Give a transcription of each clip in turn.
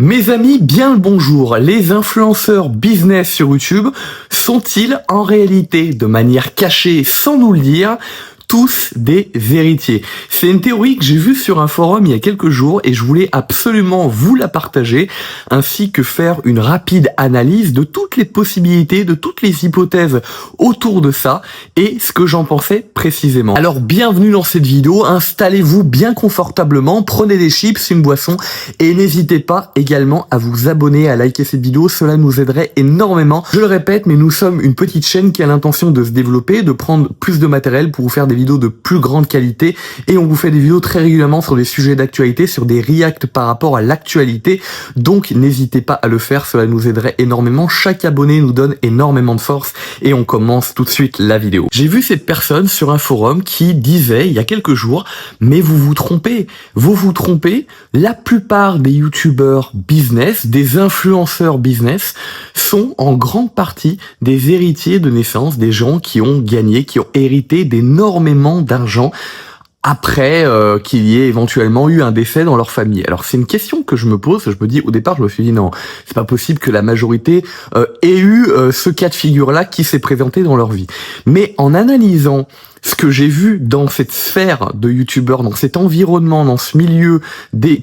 Mes amis, bien le bonjour. Les influenceurs business sur YouTube sont-ils en réalité, de manière cachée, sans nous le dire, tous des héritiers? C'est une théorie que j'ai vue sur un forum il y a quelques jours et je voulais absolument vous la partager, ainsi que faire une rapide analyse de toutes les possibilités, de toutes les hypothèses autour de ça et ce que j'en pensais précisément. Alors bienvenue dans cette vidéo, installez-vous bien confortablement, prenez des chips, une boisson et n'hésitez pas également à vous abonner, à liker cette vidéo, cela nous aiderait énormément. Je le répète, mais nous sommes une petite chaîne qui a l'intention de se développer, de prendre plus de matériel pour vous faire des vidéos de plus grande qualité et on vous fait des vidéos très régulièrement sur des sujets d'actualité, sur des reacts par rapport à l'actualité, donc n'hésitez pas à le faire, cela nous aiderait énormément. Chaque abonné nous donne énormément de force et on commence tout de suite la vidéo. J'ai vu cette personne sur un forum qui disait il y a quelques jours, mais vous vous trompez, la plupart des youtubeurs business, des influenceurs business sont en grande partie des héritiers de naissance, des gens qui ont gagné, qui ont hérité d'énormément d'argent après qu'il y ait éventuellement eu un décès dans leur famille. Alors c'est une question que je me pose, je me dis au départ je me suis dit non, c'est pas possible que la majorité ait eu ce cas de figure-là qui s'est présenté dans leur vie. Mais en analysant ce que j'ai vu dans cette sphère de youtubeurs, dans cet environnement, dans ce milieu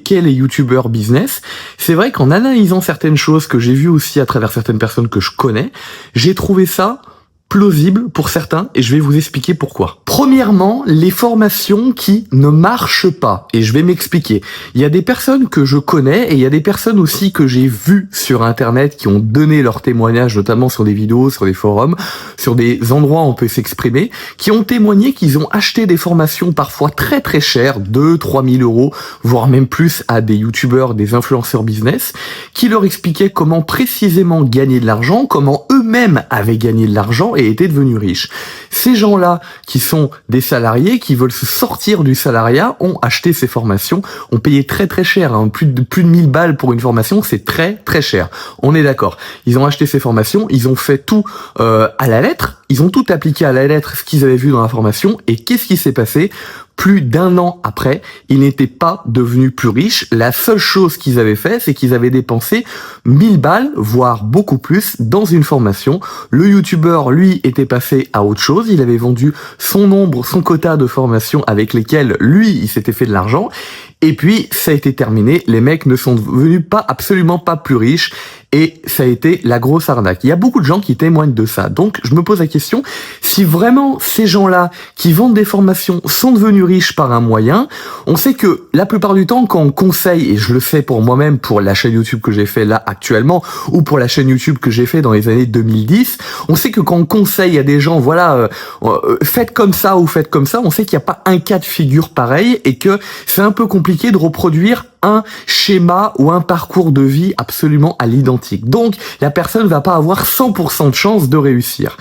qu'est les youtubeurs business, c'est vrai qu'en analysant certaines choses que j'ai vues aussi à travers certaines personnes que je connais, j'ai trouvé ça plausible pour certains et je vais vous expliquer pourquoi. Premièrement, les formations qui ne marchent pas et je vais m'expliquer. Il y a des personnes que je connais et il y a des personnes aussi que j'ai vues sur internet qui ont donné leur témoignage, notamment sur des vidéos, sur des forums, sur des endroits où on peut s'exprimer, qui ont témoigné qu'ils ont acheté des formations parfois très très chères, 2-3 000 euros, voire même plus à des youtubeurs, des influenceurs business, qui leur expliquaient comment précisément gagner de l'argent, comment eux-mêmes avaient gagné de l'argent et étaient devenus riches. Ces gens-là, qui sont des salariés, qui veulent se sortir du salariat, ont acheté ces formations, ont payé très très cher, hein. Plus de 1000 balles pour une formation, c'est très très cher. On est d'accord. Ils ont acheté ces formations, ils ont fait tout à la lettre, ils ont tout appliqué à la lettre, ce qu'ils avaient vu dans la formation, et qu'est-ce qui s'est passé ? Plus d'1 an après, ils n'étaient pas devenus plus riches. La seule chose qu'ils avaient fait, c'est qu'ils avaient dépensé 1000 balles, voire beaucoup plus, dans une formation. Le youtubeur, lui, était passé à autre chose. Il avait vendu son quota de formations avec lesquelles, lui, il s'était fait de l'argent. Et puis, ça a été terminé. Les mecs ne sont devenus absolument pas plus riches. Et ça a été la grosse arnaque. Il y a beaucoup de gens qui témoignent de ça. Donc, je me pose la question, si vraiment ces gens-là qui vendent des formations sont devenus riches par un moyen, on sait que la plupart du temps, quand on conseille, et je le sais pour moi-même, pour la chaîne YouTube que j'ai fait là actuellement, ou pour la chaîne YouTube que j'ai fait dans les années 2010, on sait que quand on conseille à des gens, voilà, faites comme ça ou faites comme ça, on sait qu'il n'y a pas un cas de figure pareil et que c'est un peu compliqué de reproduire un schéma ou un parcours de vie absolument à l'identique. Donc, la personne va pas avoir 100% de chance de réussir.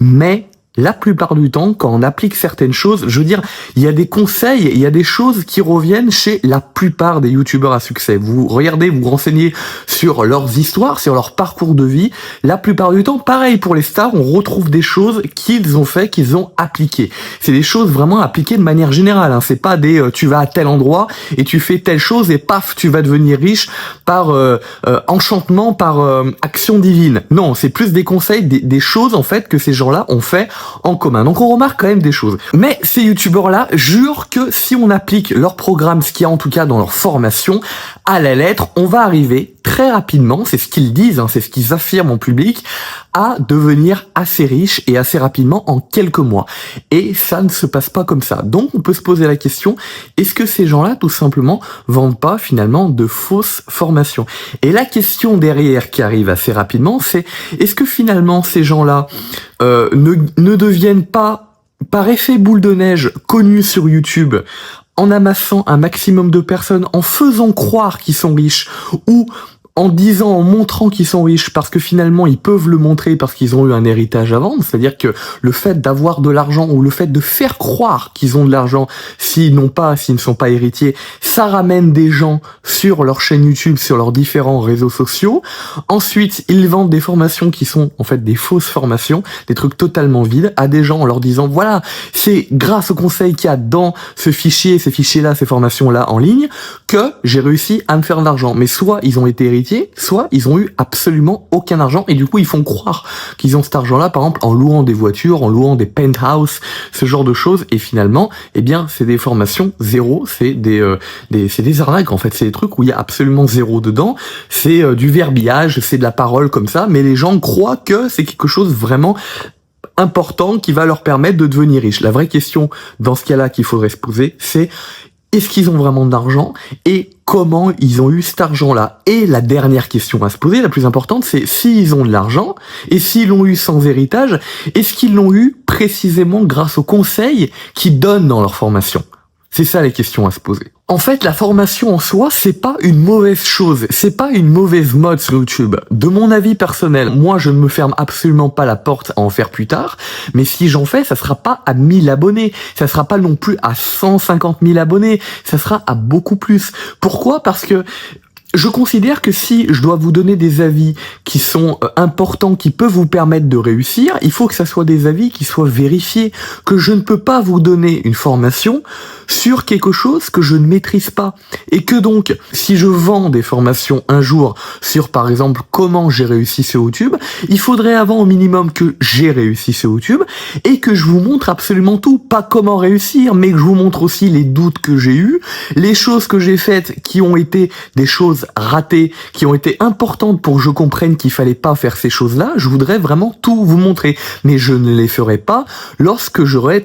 Mais la plupart du temps, quand on applique certaines choses, je veux dire, il y a des conseils, il y a des choses qui reviennent chez la plupart des youtubeurs à succès. Vous regardez, vous renseignez sur leurs histoires, sur leur parcours de vie. La plupart du temps, pareil pour les stars, on retrouve des choses qu'ils ont fait, qu'ils ont appliquées. C'est des choses vraiment appliquées de manière générale, hein. C'est pas des tu vas à tel endroit et tu fais telle chose et paf, tu vas devenir riche par enchantement, par action divine. Non, c'est plus des conseils, des choses en fait que ces gens-là ont fait en commun. Donc on remarque quand même des choses. Mais ces youtubeurs-là jurent que si on applique leur programme, ce qu'il y a en tout cas dans leur formation, à la lettre, on va arriver très rapidement, c'est ce qu'ils disent, hein, c'est ce qu'ils affirment en public, à devenir assez riche et assez rapidement en quelques mois. Et ça ne se passe pas comme ça. Donc on peut se poser la question, est-ce que ces gens-là tout simplement vendent pas finalement de fausses formations? Et la question derrière qui arrive assez rapidement, c'est est-ce que finalement ces gens-là ne deviennent pas par effet boule de neige connus sur YouTube en amassant un maximum de personnes, en faisant croire qu'ils sont riches ou en disant, en montrant qu'ils sont riches parce que finalement ils peuvent le montrer parce qu'ils ont eu un héritage à vendre, c'est-à-dire que le fait d'avoir de l'argent ou le fait de faire croire qu'ils ont de l'argent s'ils ne sont pas héritiers, ça ramène des gens sur leur chaîne YouTube, sur leurs différents réseaux sociaux. Ensuite, ils vendent des formations qui sont en fait des fausses formations, des trucs totalement vides à des gens en leur disant voilà, c'est grâce aux conseils qu'il y a dans ce fichier, ces fichiers-là, ces formations-là en ligne que j'ai réussi à me faire de l'argent. Mais soit ils ont été héritiers héritiers, soit ils ont eu absolument aucun argent et du coup ils font croire qu'ils ont cet argent-là, par exemple en louant des voitures, en louant des penthouses, ce genre de choses, et finalement, eh bien, c'est des formations zéro, c'est des arnaques en fait, c'est des trucs où il y a absolument zéro dedans, c'est du verbiage, c'est de la parole comme ça, mais les gens croient que c'est quelque chose vraiment important qui va leur permettre de devenir riches. La vraie question dans ce cas-là qu'il faudrait se poser, c'est est-ce qu'ils ont vraiment de l'argent et comment ils ont eu cet argent-là? Et la dernière question à se poser, la plus importante, c'est s'ils ont de l'argent et s'ils l'ont eu sans héritage, est-ce qu'ils l'ont eu précisément grâce aux conseils qu'ils donnent dans leur formation? C'est ça les questions à se poser. En fait, la formation en soi, c'est pas une mauvaise chose, c'est pas une mauvaise mode sur YouTube. De mon avis personnel, moi je ne me ferme absolument pas la porte à en faire plus tard, mais si j'en fais, ça sera pas à 1000 abonnés, ça sera pas non plus à 150 000 abonnés, ça sera à beaucoup plus. Pourquoi? Parce que je considère que si je dois vous donner des avis qui sont importants, qui peuvent vous permettre de réussir, il faut que ça soit des avis qui soient vérifiés, que je ne peux pas vous donner une formation sur quelque chose que je ne maîtrise pas. Et que donc, si je vends des formations un jour sur, par exemple, comment j'ai réussi sur YouTube, il faudrait avant au minimum que j'ai réussi sur YouTube et que je vous montre absolument tout. Pas comment réussir, mais que je vous montre aussi les doutes que j'ai eus, les choses que j'ai faites qui ont été des choses ratées, qui ont été importantes pour que je comprenne qu'il fallait pas faire ces choses-là. Je voudrais vraiment tout vous montrer. Mais je ne les ferai pas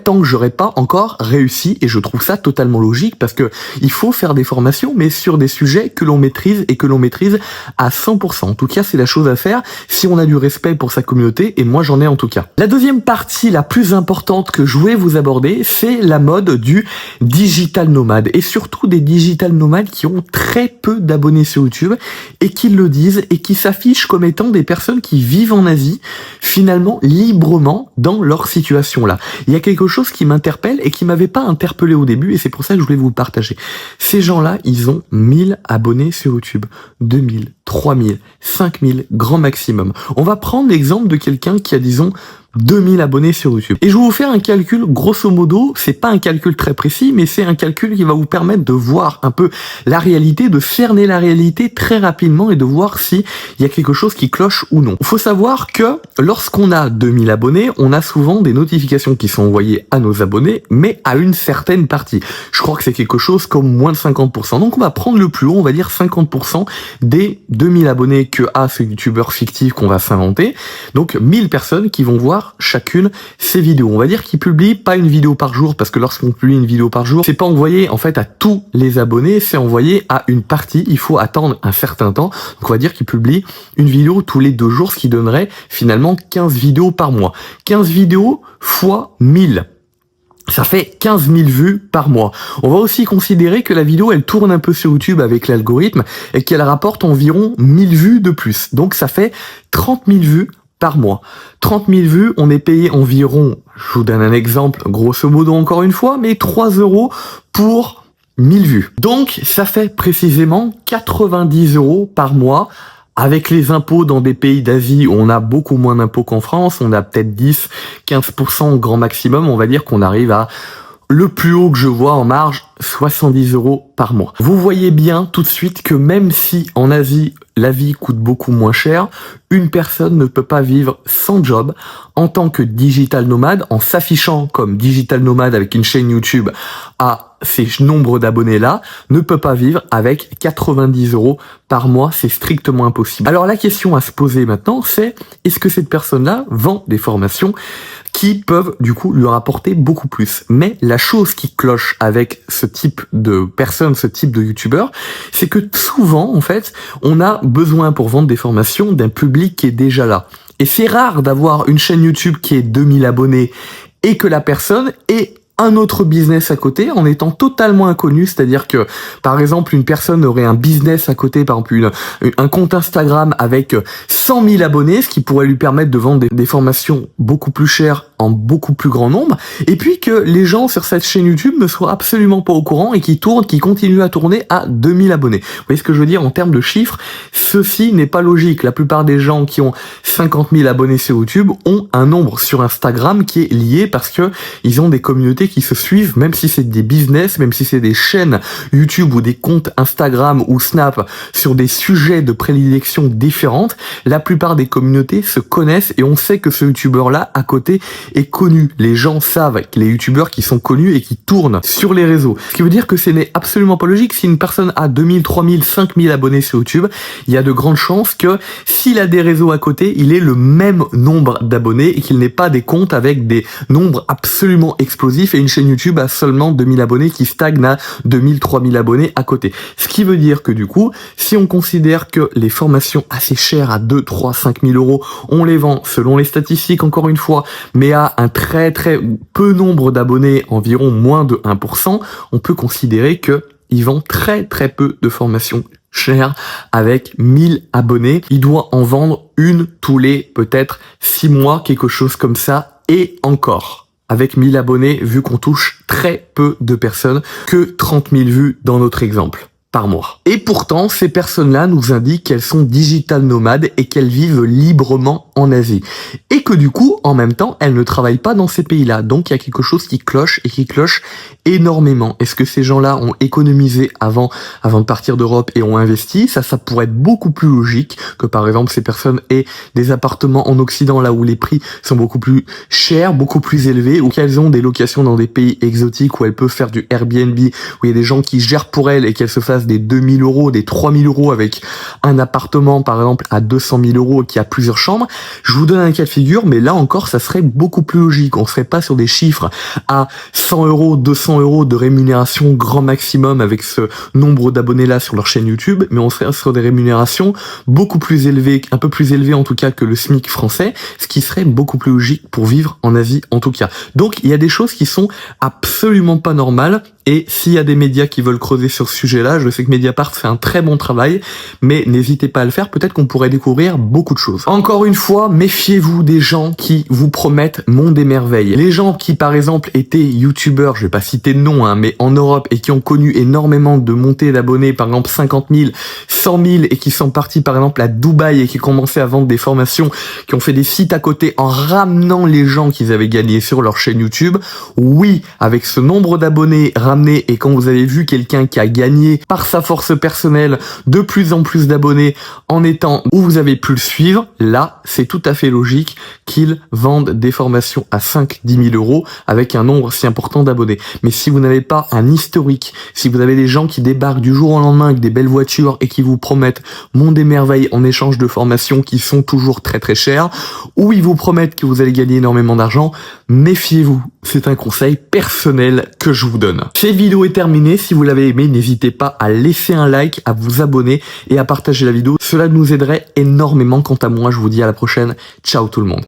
tant que j'aurai pas encore réussi, et je trouve ça totalement logique parce que il faut faire des formations mais sur des sujets que l'on maîtrise et que l'on maîtrise à 100%. En tout cas, c'est la chose à faire si on a du respect pour sa communauté, et moi j'en ai en tout cas. La deuxième partie la plus importante que je voulais vous aborder, c'est la mode du digital nomade, et surtout des digital nomades qui ont très peu d'abonnés sur YouTube et qui le disent et qui s'affichent comme étant des personnes qui vivent en Asie finalement librement dans leur situation là. Il y a quelque chose qui m'interpelle et qui m'avait pas interpellé au début, et c'est pour ça que je voulais vous le partager. Ces gens-là, ils ont 1000 abonnés sur YouTube, 2000, 3000, 5000, grand maximum. On va prendre l'exemple de quelqu'un qui a, disons, 2000 abonnés sur YouTube. Et je vais vous faire un calcul, grosso modo, c'est pas un calcul très précis, mais c'est un calcul qui va vous permettre de voir un peu la réalité, de cerner la réalité très rapidement et de voir si il y a quelque chose qui cloche ou non. Il faut savoir que lorsqu'on a 2000 abonnés, on a souvent des notifications qui sont envoyées à nos abonnés, mais à une certaine partie. Je crois que c'est quelque chose comme moins de 50%. Donc on va prendre le plus haut, on va dire 50% des 2000 abonnés que a ce youtubeur fictif qu'on va s'inventer. Donc 1000 personnes qui vont voir chacune ces vidéos. On va dire qu'il publie pas une vidéo par jour, parce que lorsqu'on publie une vidéo par jour, c'est pas envoyé en fait à tous les abonnés, c'est envoyé à une partie. Il faut attendre un certain temps. Donc on va dire qu'il publie une vidéo tous les 2 jours, ce qui donnerait finalement 15 vidéos par mois. 15 vidéos fois 1000. Ça fait 15 000 vues par mois. On va aussi considérer que la vidéo, elle tourne un peu sur YouTube avec l'algorithme et qu'elle rapporte environ 1000 vues de plus. Donc ça fait 30 000 vues par mois. 30 000 vues, on est payé environ, je vous donne un exemple, grosso modo encore une fois, mais 3 € pour 1000 vues. Donc, ça fait précisément 90 € par mois. Avec les impôts dans des pays d'Asie où on a beaucoup moins d'impôts qu'en France, on a peut-être 10-15% grand maximum, on va dire qu'on arrive à le plus haut que je vois en marge, 70 € par mois. Vous voyez bien tout de suite que même si en Asie, la vie coûte beaucoup moins cher, une personne ne peut pas vivre sans job en tant que digital nomade, en s'affichant comme digital nomade avec une chaîne YouTube à ces nombres d'abonnés là, ne peut pas vivre avec 90 € par mois, c'est strictement impossible. Alors la question à se poser maintenant, c'est est-ce que cette personne-là vend des formations qui peuvent du coup lui rapporter beaucoup plus? Mais la chose qui cloche avec ce type de personnes, ce type de youtubeurs, c'est que souvent en fait, on a besoin pour vendre des formations d'un public qui est déjà là. Et c'est rare d'avoir une chaîne YouTube qui est 2000 abonnés et que la personne ait un autre business à côté en étant totalement inconnu, c'est-à-dire que par exemple une personne aurait un business à côté, par exemple un compte Instagram avec 100 000 abonnés, ce qui pourrait lui permettre de vendre des formations beaucoup plus chères en beaucoup plus grand nombre, et puis que les gens sur cette chaîne YouTube ne soient absolument pas au courant et qui continuent à tourner à 2000 abonnés. Vous voyez ce que je veux dire en termes de chiffres? Ceci n'est pas logique. La plupart des gens qui ont 50 000 abonnés sur YouTube ont un nombre sur Instagram qui est lié parce que ils ont des communautés qui se suivent, même si c'est des business, même si c'est des chaînes YouTube ou des comptes Instagram ou Snap sur des sujets de prédilection différentes. La plupart des communautés se connaissent et on sait que ce YouTuber-là à côté est connu. Les gens savent que les YouTubers qui sont connus et qui tournent sur les réseaux. Ce qui veut dire que ce n'est absolument pas logique. Si une personne a 2000, 3000, 5000 abonnés sur YouTube, il y a de grandes chances que s'il a des réseaux à côté, il ait le même nombre d'abonnés et qu'il n'ait pas des comptes avec des nombres absolument explosifs et une chaîne YouTube à seulement 2000 abonnés qui stagne à 2000, 3000 abonnés à côté. Ce qui veut dire que du coup, si on considère que les formations assez chères à 2, 3, 5 000 euros, on les vend selon les statistiques encore une fois, mais à un très peu nombre d'abonnés, environ moins de 1%, on peut considérer que ils vendent très peu de formations chères avec 1000 abonnés. Il doit en vendre une tous les peut-être 6 mois, quelque chose comme ça, et encore. Avec 1000 abonnés, vu qu'on touche très peu de personnes, que 30 000 vues dans notre exemple par mois. Et pourtant, ces personnes-là nous indiquent qu'elles sont digital nomades et qu'elles vivent librement en Asie. Et que du coup, en même temps, elles ne travaillent pas dans ces pays-là. Donc, il y a quelque chose qui cloche et qui cloche énormément. Est-ce que ces gens-là ont économisé avant de partir d'Europe et ont investi? Ça pourrait être beaucoup plus logique que par exemple ces personnes aient des appartements en Occident là où les prix sont beaucoup plus chers, beaucoup plus élevés, ou qu'elles ont des locations dans des pays exotiques où elles peuvent faire du Airbnb, où il y a des gens qui gèrent pour elles et qu'elles se fassent des 2000 euros, des 3000 euros avec un appartement par exemple à 200 000 euros qui a plusieurs chambres. Je vous donne un cas de figure, mais là encore ça serait beaucoup plus logique. On serait pas sur des chiffres à 100 euros, 200 euros de rémunération grand maximum avec ce nombre d'abonnés là sur leur chaîne YouTube, mais on serait sur des rémunérations beaucoup plus élevées, un peu plus élevées en tout cas que le SMIC français, ce qui serait beaucoup plus logique pour vivre en Asie en tout cas. Donc il y a des choses qui sont absolument pas normales. Et s'il y a des médias qui veulent creuser sur ce sujet-là, je sais que Mediapart fait un très bon travail, mais n'hésitez pas à le faire, peut-être qu'on pourrait découvrir beaucoup de choses. Encore une fois, méfiez-vous des gens qui vous promettent monde des merveilles. Les gens qui, par exemple, étaient youtubeurs, je vais pas citer de nom, mais en Europe, et qui ont connu énormément de montées d'abonnés, par exemple 50 000, 100 000, et qui sont partis, par exemple, à Dubaï, et qui commençaient à vendre des formations, qui ont fait des sites à côté en ramenant les gens qu'ils avaient gagnés sur leur chaîne YouTube. Oui, avec ce nombre d'abonnés et quand vous avez vu quelqu'un qui a gagné par sa force personnelle de plus en plus d'abonnés en étant où vous avez pu le suivre, là, c'est tout à fait logique qu'ils vendent des formations à 5-10 000 euros avec un nombre si important d'abonnés. Mais si vous n'avez pas un historique, si vous avez des gens qui débarquent du jour au lendemain avec des belles voitures et qui vous promettent monde et merveille en échange de formations qui sont toujours très chères, ou ils vous promettent que vous allez gagner énormément d'argent, méfiez-vous. C'est un conseil personnel que je vous donne. Cette vidéo est terminée. Si vous l'avez aimé, n'hésitez pas à laisser un like, à vous abonner et à partager la vidéo. Cela nous aiderait énormément. Quant à moi, je vous dis à la prochaine. Ciao tout le monde.